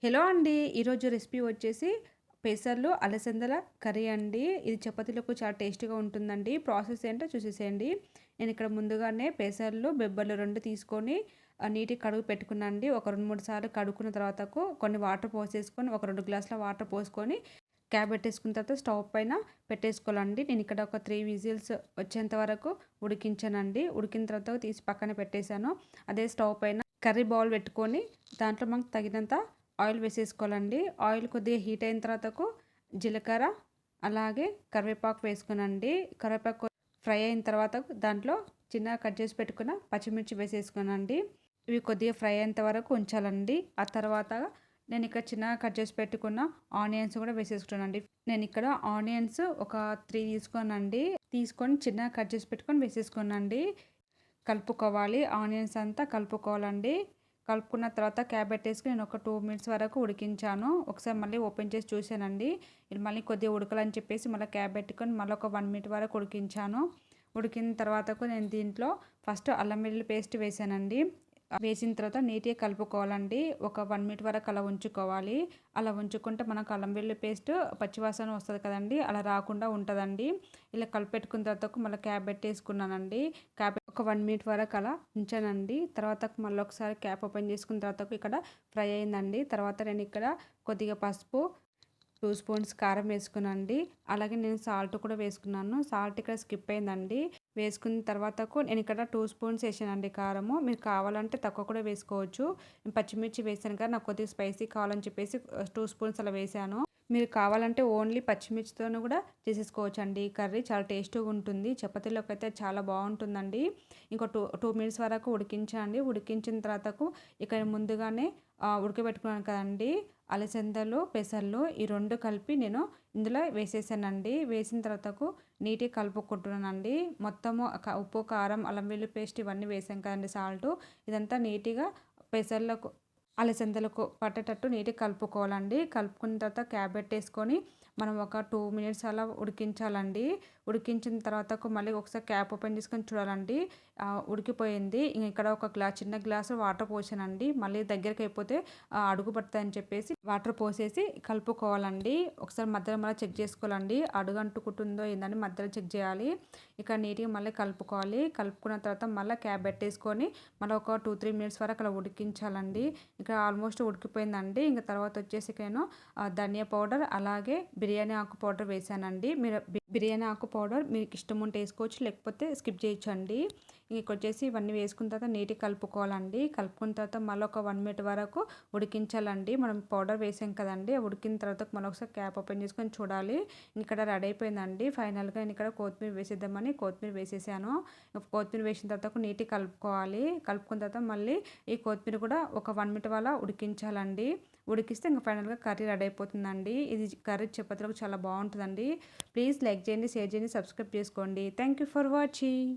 Hello అండి. ఈరోజు recipe వచ్చేసి పెసర్లు, అలసందల కర్రీ అండి. ఇది చపాతీలకు చాలా టేస్టీగా ఉంటుందండి. ప్రాసెస్ ఏంటో చూసేసేయండి. నేను ఇక్కడ ముందుగానే పెసర్లు, బెబ్బర్లు 2 తీసుకొని నీట్‌గా కడుగు పెట్టుకున్నానండి. ఒక 2, 3 సార్లు కడుక్కున్న తర్వాతకు కొన్ని వాటర్ పోసేసుకొని, ఒక 2 గ్లాసుల వాటర్ పోసుకొని క్యాప్ పెట్టేసుకున్న తర్వాత స్టవ్ పైన పెట్టేసుకోవాలండి. నేను ఇక్కడ ఒక 3 విజిల్స్ వచ్చేంత వరకు ఉడికించానండి. ఉడికిన తర్వాత తీసి పక్కన పెట్టేశాను. అదే స్టవ్ పైన కర్రీ బౌల్ పెట్టుకొని దాంట్లో మనకు తగినంత ఆయిల్ వేసేసుకోవాలండి. ఆయిల్ కొద్దిగా హీట్ అయిన తర్వాతకు జీలకర్ర అలాగే కరివేపాకు వేసుకునండి. కరివేపాకు ఫ్రై అయిన తర్వాత దాంట్లో చిన్నగా కట్ చేసి పెట్టుకున్న పచ్చిమిర్చి వేసేసుకునండి. ఇవి కొద్దిగా ఫ్రై అయ్యేంత వరకు ఉంచాలండి. ఆ తర్వాత నేను ఇక్కడ చిన్నగా కట్ చేసి పెట్టుకున్న ఆనియన్స్ కూడా వేసేసుకున్నానండి. నేను ఇక్కడ ఆనియన్స్ ఒక 3 తీసుకోనండి. తీసుకొని చిన్నగా కట్ చేసి పెట్టుకొని వేసేసుకోనండి. కలుపుకోవాలి. ఆనియన్స్ అంతా కలుపుకోవాలండి. కలుపుకున్న తర్వాత క్యాప్ పెట్టేసుకొని నేను ఒక 2 మినిట్స్ వరకు ఉడికించాను. ఒకసారి మళ్ళీ ఓపెన్ చేసి చూసానండి. ఇది మళ్ళీ కొద్దిగా ఉడకాలని చెప్పేసి మళ్ళీ క్యాప్ పెట్టుకొని మళ్ళీ ఒక 1 మినిట్ వరకు ఉడికించాను. ఉడికిన తర్వాతకు నేను దీంట్లో ఫస్ట్ అల్లం వెల్లుల్లి పేస్ట్ వేసానండి. వేసిన తర్వాత నీట్‌గా కలుపుకోవాలండి. ఒక 1 మినిట్ వరకు అలా ఉంచుకోవాలి. అలా ఉంచుకుంటే మనకు అల్లం వెల్లుల్లి పేస్ట్ పచ్చివాసన వస్తది కదండీ! అలా రాకుండా ఉంటదండి. ఇలా కలిపెట్టుకున్న తర్వాత మళ్ళీ క్యాప్ పెట్టేసుకున్నానండి. క్యాప్ ఒక 1 మినిట్ వరకు అలా ఉంచానండి. తర్వాత మళ్ళీ ఒకసారి క్యాప్ ఓపెన్ చేసుకున్న తర్వాత ఇక్కడ ఫ్రై అయిందండి. తర్వాత నేను ఇక్కడ కొద్దిగా పసుపు, 2 స్పూన్స్ కారం వేసుకున్నానండి. అలాగే నేను సాల్ట్ కూడా వేసుకున్నాను. సాల్ట్ ఇక్కడ స్కిప్ అయిందండి. వేసుకున్న తర్వాతకు నేను ఇక్కడ 2 స్పూన్స్ వేసానండి కారము. మీరు కావాలంటే తక్కువ కూడా వేసుకోవచ్చు. నేను పచ్చిమిర్చి వేసాను కదా! నాకు కొద్దిగా స్పైసీ కావాలని చెప్పేసి 2 స్పూన్స్ అలా వేసాను. మీరు కావాలంటే ఓన్లీ పచ్చిమిర్చితోను కూడా చేసేసుకోవచ్చండి. ఈ కర్రీ చాలా టేస్టీగా ఉంటుంది. చపాతీలోకి అయితే చాలా బాగుంటుందండి. ఇంకో 2 మినిట్స్ వరకు ఉడికించండి. ఉడికించిన తర్వాతకు ఇక్కడ ముందుగానే ఉడకబెట్టుకున్నాను కదండీ! అలసందలు, పెసర్లు ఈ 2 కలిపి నేను ఇందులో వేసేసానండి. వేసిన తర్వాతకు నీట్‌గా కలుపుకుంటున్నానండి. మొత్తము ఉప్పు, కారం, అల్లం వెల్లుల్లి పేస్ట్ ఇవన్నీ వేసాం కదండీ సాల్టు. ఇదంతా నీట్‌గా పెసర్లకు, అలసందలకు పట్టేటట్టు నీట్‌గా కలుపుకోవాలండి. కలుపుకున్న తర్వాత క్యాప్ పెట్టేసుకొని మనం ఒక 2 మినిట్స్ అలా ఉడికించాలండి. ఉడికించిన తర్వాతకు మళ్ళీ ఒకసారి క్యాప్ ఓపెన్ చేసుకొని చూడాలండి. ఉడికిపోయింది. ఇక్కడ ఒక చిన్న గ్లాసు వాటర్ పోసానండి. మళ్ళీ దగ్గరికి అయిపోతే అడుగు పడతాయని చెప్పేసి వాటర్ పోసేసి కలుపుకోవాలండి. ఒకసారి మధ్యలో మళ్ళీ చెక్ చేసుకోవాలండి. అడుగు అంటుకుంటుందో ఏందని మధ్యలో చెక్ చేయాలి. ఇక నీట్‌గా మళ్ళీ కలుపుకోవాలి. కలుపుకున్న తర్వాత మళ్ళీ క్యాప్ పెట్టేసుకొని మళ్ళీ ఒక 2, 3 మినిట్స్ వరకు అలా ఉడికించాలండి. ఇక ఆల్మోస్ట్ ఉడికిపోయిందండి. ఇంక తర్వాత వచ్చేసి నేను ధనియా పౌడర్ అలాగే బిర్యానీ ఆకు పౌడర్ వేసానండి. మీరు బిర్యానీ ఆకు పౌడర్ మీకు ఇష్టం ఉంటే వేసుకోవచ్చు, లేకపోతే స్కిప్ చేయొచ్చండి. ఇంకొచ్చేసి ఇవన్నీ వేసుకున్న తర్వాత నీట్‌గా కలుపుకోవాలండి. కలుపుకున్న తర్వాత మళ్ళీ ఒక 1 మినిట్ వరకు ఉడికించాలండి. మనం పౌడర్ వేసాం కదండీ! ఉడికిన తర్వాత మళ్ళీ ఒకసారి క్యాప్ ఓపెన్ చేసుకొని చూడాలి. ఇక్కడ రెడీ అయిపోయిందండి. ఫైనల్‌గా నేను ఇక్కడ కొత్తిమీర వేసేద్దామని కొత్తిమీర వేసేసాను. కొత్తిమీర వేసిన తర్వాత నీట్‌గా కలుపుకోవాలి. కలుపుకున్న తర్వాత మళ్ళీ ఈ కొత్తిమీర కూడా ఒక 1 మినిట్ అలా ఉడికించాలండి. ఉడికిస్తే ఇంక ఫైనల్‌గా కర్రీ రెడీ అయిపోతుందండి. ఇది కర్రీ చపాతీలోకి చాలా బాగుంటుందండి. ప్లీజ్ లైక్ చేయండి, షేర్ చేయండి, సబ్స్క్రైబ్ చేసుకోండి. Thank you for watching.